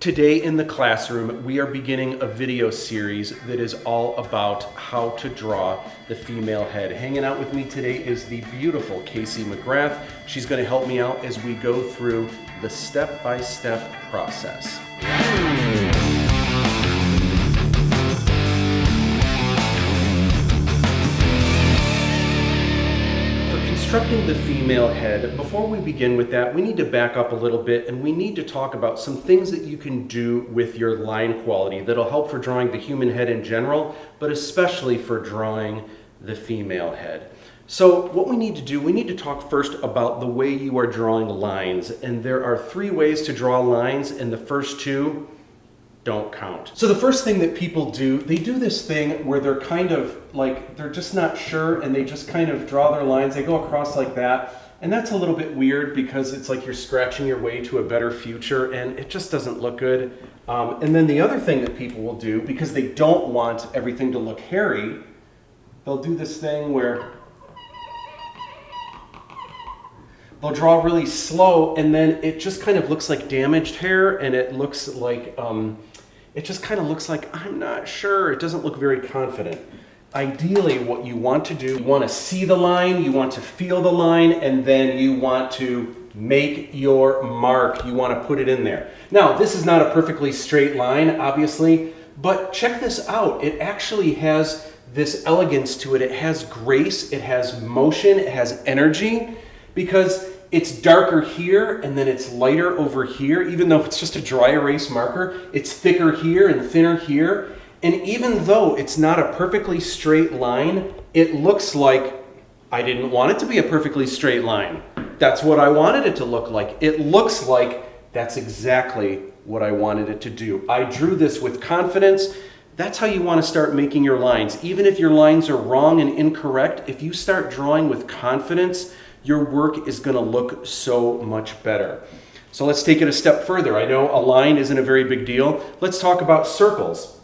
Today in the classroom, we are beginning a video series that is all about how to draw the female head. Hanging out with me today is the beautiful Casey McGrath. She's going to help me out as we go through the step-by-step process. Constructing the female head, before we begin with that, we need to back up a little bit and we need to talk about some things that you can do with your line quality that'll help for drawing the human head in general, but especially for drawing the female head. So what we need to do, we need to talk first about the way you are drawing lines. And there are three ways to draw lines, and the first two don't count. So the first thing that people do, they do this thing where they're kind of like, they're just not sure and they just kind of draw their lines. They go across like that. And that's a little bit weird because it's like you're scratching your way to a better future and it just doesn't look good. And then the other thing that people will do, because they don't want everything to look hairy, they'll do this thing where they'll draw really slow and then it just kind of looks like damaged hair and it looks like, it just kind of looks like, I'm not sure. It doesn't look very confident. Ideally, what you want to do, you want to see the line, you want to feel the line, and then you want to make your mark. You want to put it in there. Now, this is not a perfectly straight line, obviously, but check this out. It actually has this elegance to it. It has grace, it has motion, it has energy, because it's darker here and then it's lighter over here. Even though it's just a dry erase marker, it's thicker here and thinner here. And even though it's not a perfectly straight line, it looks like I didn't want it to be a perfectly straight line. That's what I wanted it to look like. It looks like that's exactly what I wanted it to do. I drew this with confidence. That's how you want to start making your lines. Even if your lines are wrong and incorrect, if you start drawing with confidence, your work is going to look so much better. So let's take it a step further. I know a line isn't a very big deal. Let's talk about circles.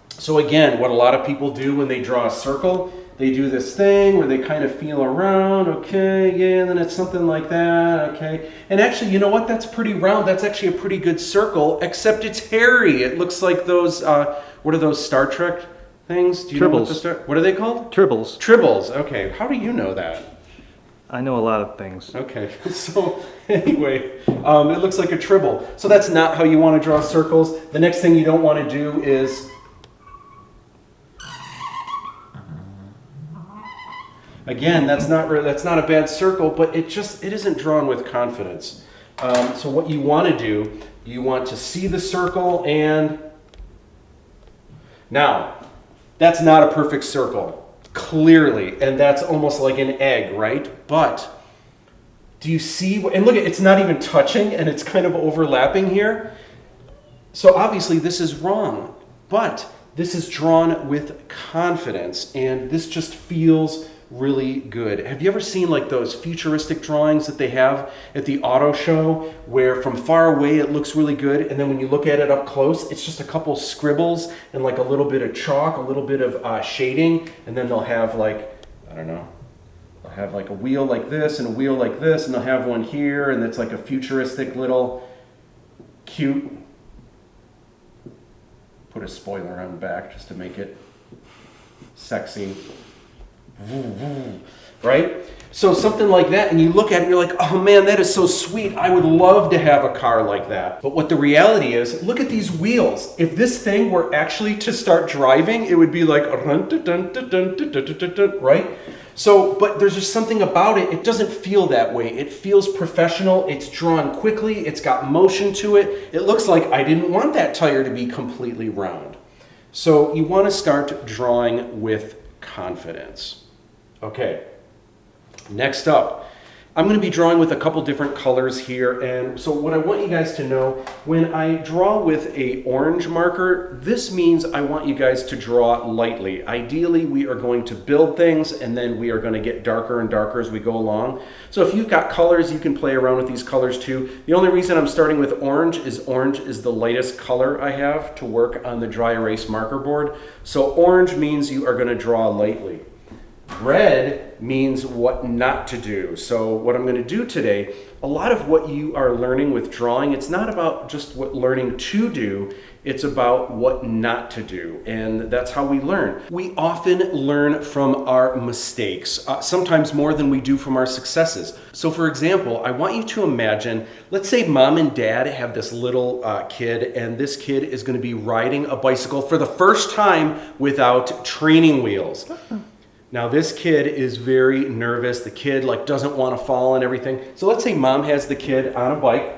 So again, what a lot of people do when they draw a circle, they do this thing where they kind of feel around, okay, yeah, and then it's something like that, okay. And actually, you know what? That's pretty round. That's actually a pretty good circle, except it's hairy. It looks like those, what are those Star Trek things? Do you Tribbles. know what are they called? Tribbles. Tribbles, okay. How do you know that? I know a lot of things. Okay, so anyway, it looks like a tribble. So that's not how you want to draw circles. The next thing you don't want to do is, again, that's not a bad circle, but it isn't drawn with confidence. So what you want to do, you want to see the circle, and now that's not a perfect circle. Clearly, and that's almost like an egg, right? But do you see, and look, it's not even touching and it's kind of overlapping here. So obviously this is wrong, but this is drawn with confidence and this just feels really good. Have you ever seen like those futuristic drawings that they have at the auto show where from far away it looks really good and then when you look at it up close it's just a couple scribbles and like a little bit of chalk, a little bit of shading, and then they'll have like, I don't know, they'll have like a wheel like this and a wheel like this, and they'll have one here and it's like a futuristic little cute, put a spoiler on the back just to make it sexy. Right? So something like that, and you look at it and you're like, oh man, that is so sweet. I would love to have a car like that. But what the reality is, look at these wheels. If this thing were actually to start driving, it would be like, right? So, but there's just something about it. It doesn't feel that way. It feels professional. It's drawn quickly. It's got motion to it. It looks like I didn't want that tire to be completely round. So you want to start drawing with confidence. Okay, next up, I'm going to be drawing with a couple different colors here, and so what I want you guys to know, when I draw with a orange marker, this means I want you guys to draw lightly. Ideally, we are going to build things, and then we are going to get darker and darker as we go along. So if you've got colors, you can play around with these colors too. The only reason I'm starting with orange is the lightest color I have to work on the dry erase marker board. So orange means you are going to draw lightly. Red means what not to do. So what I'm going to do today, a lot of what you are learning with drawing, it's not about just what learning to do, it's about what not to do. And that's how we learn. We often learn from our mistakes, sometimes more than we do from our successes. So for example, I want you to imagine, let's say mom and dad have this little kid, and this kid is going to be riding a bicycle for the first time without training wheels. Now this kid is very nervous. The kid doesn't want to fall and everything. So let's say mom has the kid on a bike.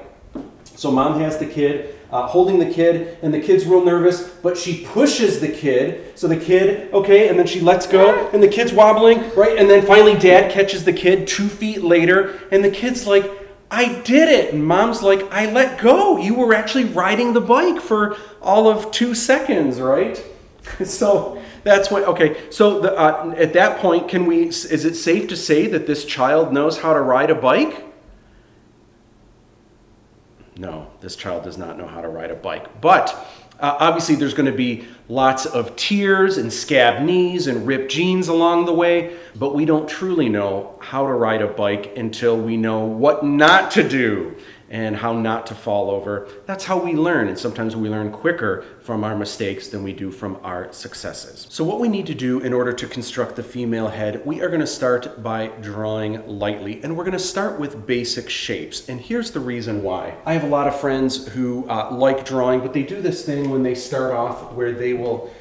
So mom has the kid holding the kid, and the kid's real nervous, but she pushes the kid. So the kid, okay, and then she lets go, and the kid's wobbling, right? And then finally dad catches the kid 2 feet later, and the kid's like, I did it. And mom's like, I let go. You were actually riding the bike for all of 2 seconds, right? So that's what, okay, so at that point, is it safe to say that this child knows how to ride a bike? No, this child does not know how to ride a bike. But obviously there's going to be lots of tears and scabbed knees and ripped jeans along the way, but we don't truly know how to ride a bike until we know what not to do and how not to fall over. That's how we learn, and sometimes we learn quicker from our mistakes than we do from our successes. So what we need to do in order to construct the female head, we are going to start by drawing lightly, and we're going to start with basic shapes. And here's the reason why. I have a lot of friends who like drawing, but they do this thing when they start off where they will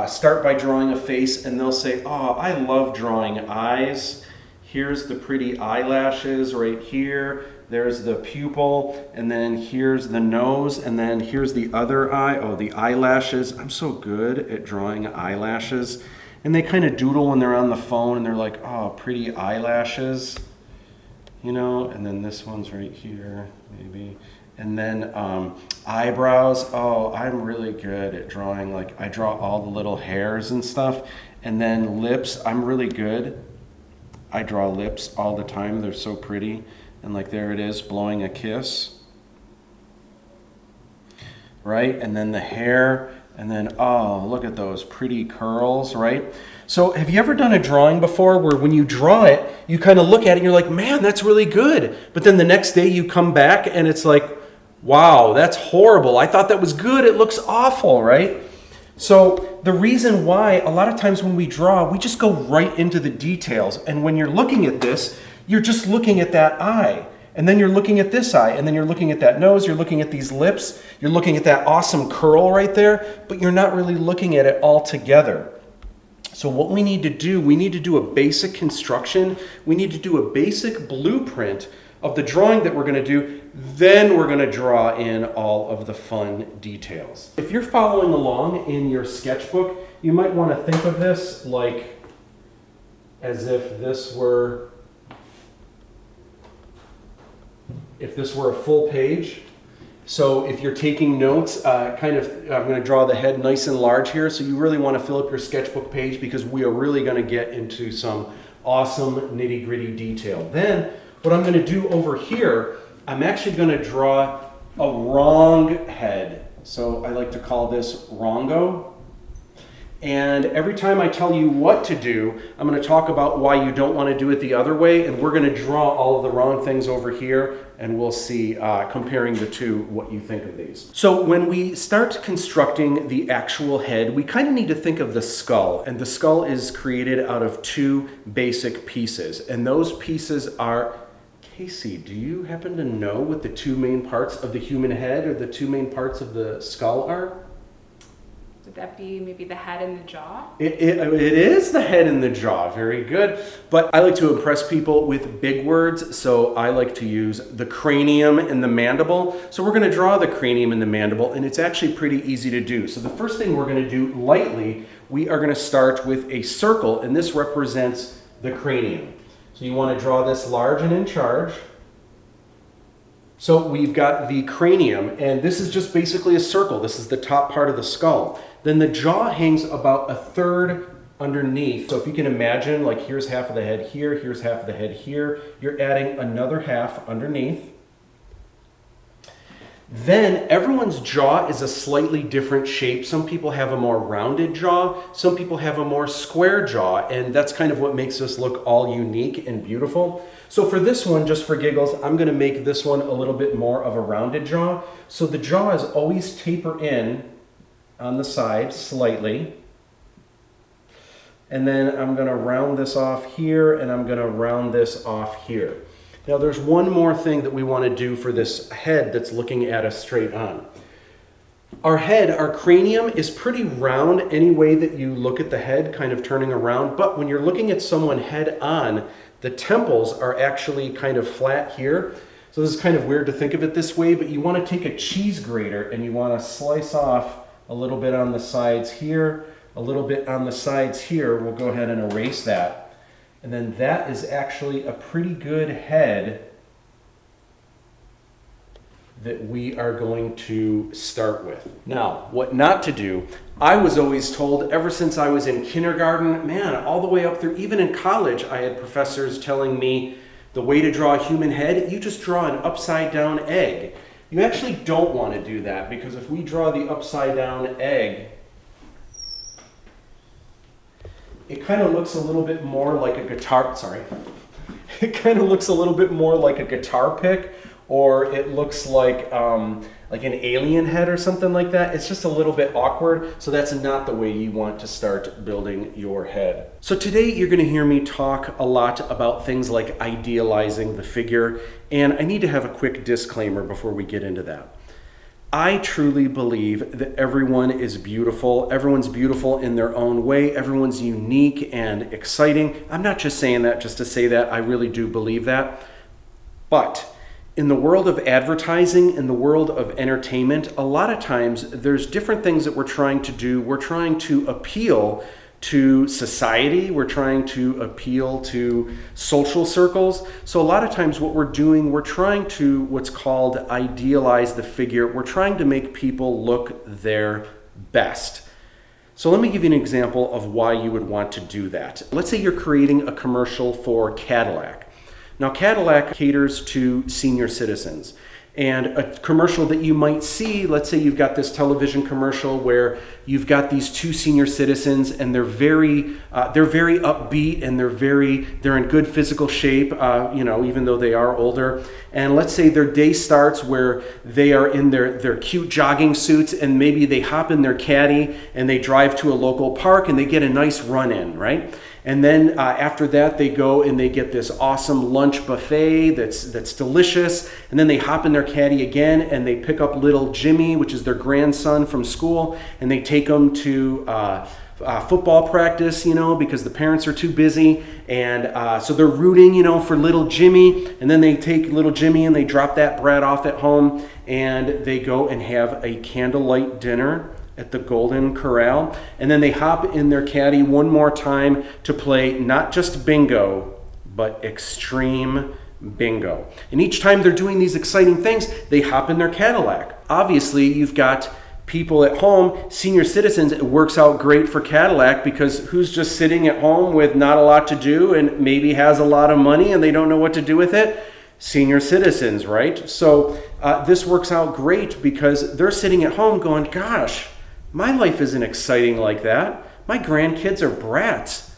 start by drawing a face, and they'll say, oh, I love drawing eyes. Here's the pretty eyelashes right here. There's the pupil, and then here's the nose, and then here's the other eye. Oh, the eyelashes. I'm so good at drawing eyelashes. And they kind of doodle when they're on the phone, and they're like, oh, pretty eyelashes. You know, and then this one's right here, maybe. And then eyebrows. Oh, I'm really good at drawing, I draw all the little hairs and stuff. And then lips, I'm really good. I draw lips all the time. They're so pretty. And there it is, blowing a kiss. Right? And then the hair. And then, oh, look at those pretty curls, right? So have you ever done a drawing before where when you draw it, you kind of look at it and you're like, man, that's really good. But then the next day you come back and it's like, wow, that's horrible. I thought that was good. It looks awful, right? So the reason why a lot of times when we draw, we just go right into the details. And when you're looking at this, you're just looking at that eye. And then you're looking at this eye. And then you're looking at that nose. You're looking at these lips. You're looking at that awesome curl right there. But you're not really looking at it all together. So what we need to do a basic construction. We need to do a basic blueprint of the drawing that we're going to do. Then we're going to draw in all of the fun details. If you're following along in your sketchbook, you might want to think of this as if this were a full page. So if you're taking notes, I'm going to draw the head nice and large here. So you really want to fill up your sketchbook page because we are really going to get into some awesome nitty-gritty detail. Then what I'm going to do over here, I'm actually going to draw a wrong head. So I like to call this wrongo. And every time I tell you what to do, I'm going to talk about why you don't want to do it the other way. And we're going to draw all of the wrong things over here. And we'll see, comparing the two, what you think of these. So when we start constructing the actual head, we kind of need to think of the skull. And the skull is created out of two basic pieces. And those pieces are... Casey, do you happen to know what the two main parts of the human head or the two main parts of the skull are? Would that be maybe the head and the jaw? It is the head and the jaw. Very good. But I like to impress people with big words, so I like to use the cranium and the mandible. So we're going to draw the cranium and the mandible, and it's actually pretty easy to do. So the first thing we're going to do lightly, we are going to start with a circle, and this represents the cranium. So you want to draw this large and in charge. So we've got the cranium, and this is just basically a circle. This is the top part of the skull. Then the jaw hangs about a third underneath. So if you can imagine, here's half of the head here, here's half of the head here. You're adding another half underneath. Then everyone's jaw is a slightly different shape. Some people have a more rounded jaw, some people have a more square jaw, and that's kind of what makes us look all unique and beautiful. So for this one, just for giggles, I'm gonna make this one a little bit more of a rounded jaw. So the jaw is always taper in on the side slightly. And then I'm gonna round this off here, and I'm gonna round this off here. Now there's one more thing that we wanna do for this head that's looking at us straight on. Our head, our cranium is pretty round any way that you look at the head, kind of turning around, but when you're looking at someone head on, the temples are actually kind of flat here. So this is kind of weird to think of it this way, but you want to take a cheese grater and you want to slice off a little bit on the sides here, a little bit on the sides here. We'll go ahead and erase that. And then that is actually a pretty good head that we are going to start with. Now, what not to do, I was always told ever since I was in kindergarten, man, all the way up through, even in college, I had professors telling me the way to draw a human head, you just draw an upside down egg. You actually don't want to do that, because if we draw the upside down egg, it kind of looks a little bit more like a guitar, it kind of looks a little bit more like a guitar pick, or it looks like an alien head or something like that. It's just a little bit awkward, so that's not the way you want to start building your head. So today you're going to hear me talk a lot about things like idealizing the figure, and I need to have a quick disclaimer before we get into that. I truly believe that everyone is beautiful. Everyone's beautiful in their own way. Everyone's unique and exciting. I'm not just saying that just to say that. I really do believe that. But in the world of advertising, in the world of entertainment, a lot of times there's different things that we're trying to do. We're trying to appeal to society. We're trying to appeal to social circles. So a lot of times what we're doing, we're trying to what's called idealize the figure. We're trying to make people look their best. So let me give you an example of why you would want to do that. Let's say you're creating a commercial for Cadillac. Now, Cadillac caters to senior citizens, and a commercial that you might see, let's say you've got this television commercial where you've got these two senior citizens, and they're very upbeat, and they're in good physical shape, even though they are older. And let's say their day starts where they are in their cute jogging suits, and maybe they hop in their caddy and they drive to a local park and they get a nice run in, right? And then after that, they go and they get this awesome lunch buffet that's delicious. And then they hop in their caddy again and they pick up little Jimmy, which is their grandson, from school, and they take him to football practice, because the parents are too busy. And so they're rooting, for little Jimmy. And then they take little Jimmy and they drop that brat off at home, and they go and have a candlelight dinner at the Golden Corral, and then they hop in their caddy one more time to play not just bingo, but extreme bingo. And each time they're doing these exciting things, they hop in their Cadillac. Obviously, you've got people at home, senior citizens. It works out great for Cadillac, because who's just sitting at home with not a lot to do and maybe has a lot of money and they don't know what to do with it? Senior citizens, right? So this works out great because they're sitting at home going, gosh, my life isn't exciting like that. My grandkids are brats.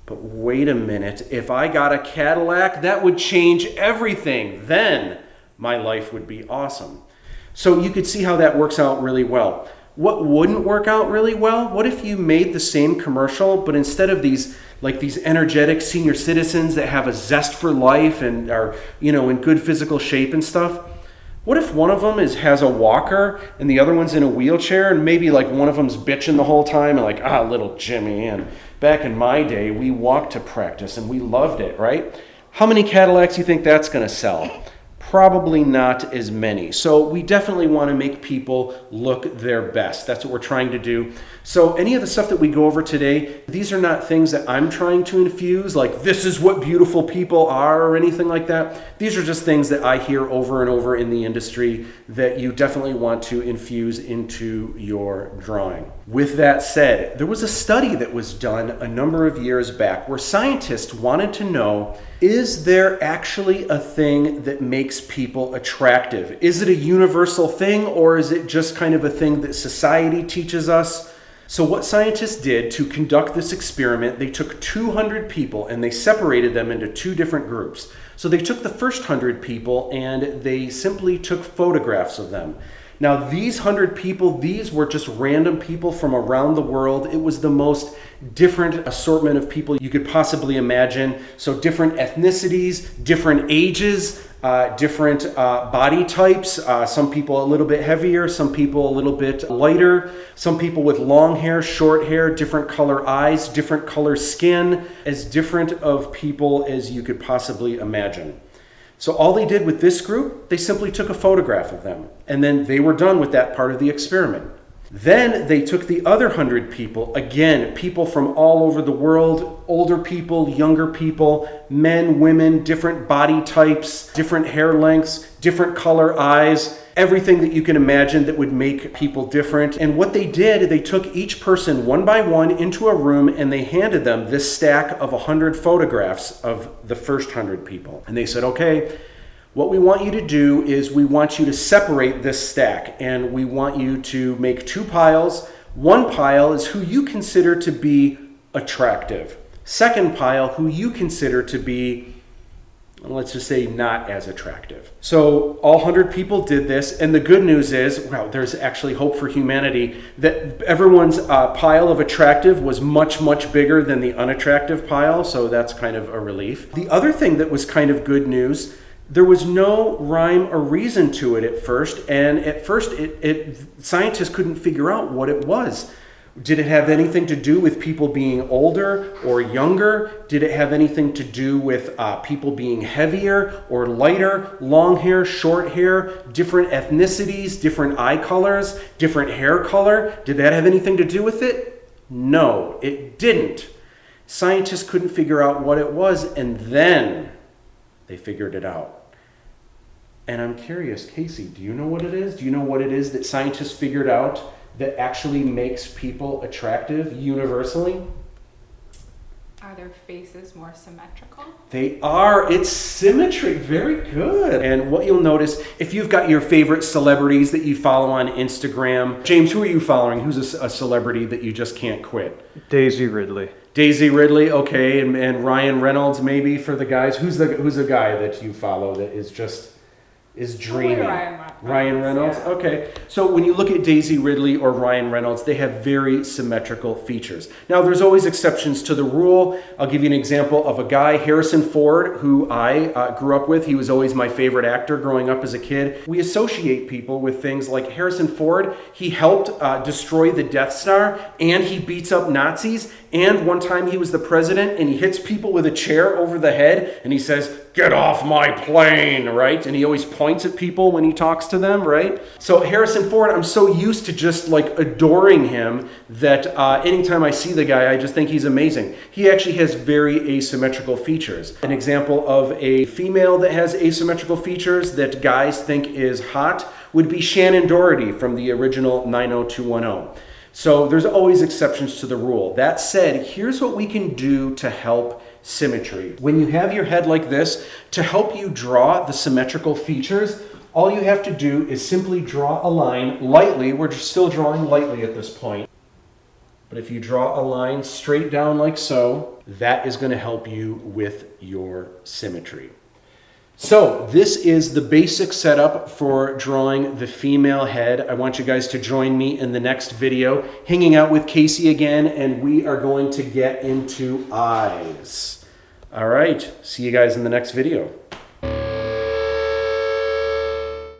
But wait a minute, if I got a Cadillac, that would change everything. Then my life would be awesome. So you could see how that works out really well. What wouldn't work out really well? What if you made the same commercial, but instead of these energetic senior citizens that have a zest for life and are, in good physical shape and stuff, what if one of them has a walker and the other one's in a wheelchair, and maybe one of them's bitching the whole time and little Jimmy, and back in my day we walked to practice and we loved it, right? How many Cadillacs do you think that's going to sell? Probably not as many. So we definitely want to make people look their best. That's what we're trying to do. So any of the stuff that we go over today, these are not things that I'm trying to infuse, like this is what beautiful people are or anything like that. These are just things that I hear over and over in the industry that you definitely want to infuse into your drawing. With that said, there was a study that was done a number of years back where scientists wanted to know, is there actually a thing that makes people attractive? Is it a universal thing, or is it just kind of a thing that society teaches us? So what scientists did to conduct this experiment, they took 200 people and they separated them into two different groups. So they took the first 100 people and they simply took photographs of them. Now these 100 people, these were just random people from around the world. It was the most different assortment of people you could possibly imagine. So different ethnicities, different ages, different body types. Some people a little bit heavier, some people a little bit lighter, some people with long hair, short hair, different color eyes, different color skin, as different of people as you could possibly imagine. So all they did with this group, they simply took a photograph of them, and then they were done with that part of the experiment. Then they took the other 100 people, again, people from all over the world, older people, younger people, men, women, different body types, different hair lengths, different color eyes, everything that you can imagine that would make people different. And what they did, they took each person one by one into a room and they handed them this stack of 100 photographs of the first 100 people. And they said, okay, what we want you to do is we want you to separate this stack and we want you to make two piles. One pile is who you consider to be attractive. Second pile, who you consider to be, let's just say, not as attractive. So all 100 people did this, and the good news is, wow, there's actually hope for humanity, that everyone's pile of attractive was much, much bigger than the unattractive pile, so that's kind of a relief. The other thing that was kind of good news, there was no rhyme or reason to it at first, and at first scientists couldn't figure out what it was. Did it have anything to do with people being older or younger? Did it have anything to do with people being heavier or lighter, long hair, short hair, different ethnicities, different eye colors, different hair color? Did that have anything to do with it? No, it didn't. Scientists couldn't figure out what it was, and then they figured it out. And I'm curious, Casey, do you know what it is? Do you know what it is that scientists figured out that actually makes people attractive universally? Are their faces more symmetrical? They are. It's symmetry. Very good. And what you'll notice, if you've got your favorite celebrities that you follow on Instagram, James, who are you following? Who's a celebrity that you just can't quit? Daisy Ridley. Daisy Ridley, okay, and Ryan Reynolds maybe for the guys. Who's the guy that you follow that is dreamy? Ryan Reynolds? Yeah. Okay. So when you look at Daisy Ridley or Ryan Reynolds, they have very symmetrical features. Now, there's always exceptions to the rule. I'll give you an example of a guy, Harrison Ford, who I grew up with. He was always my favorite actor growing up as a kid. We associate people with things like Harrison Ford. He helped destroy the Death Star, and he beats up Nazis. And one time he was the president, and he hits people with a chair over the head, and he says, "Get off my plane," right? And he always points at people when he talks to them, right? So Harrison Ford, I'm so used to just like adoring him that anytime I see the guy, I just think he's amazing. He actually has very asymmetrical features. An example of a female that has asymmetrical features that guys think is hot would be Shannon Doherty from the original 90210. So there's always exceptions to the rule. That said, here's what we can do to help symmetry. When you have your head like this, to help you draw the symmetrical features, all you have to do is simply draw a line lightly. We're still drawing lightly at this point. But if you draw a line straight down like so, that is going to help you with your symmetry. So this is the basic setup for drawing the female head. I want you guys to join me in the next video, hanging out with Casey again, and we are going to get into eyes. All right, see you guys in the next video.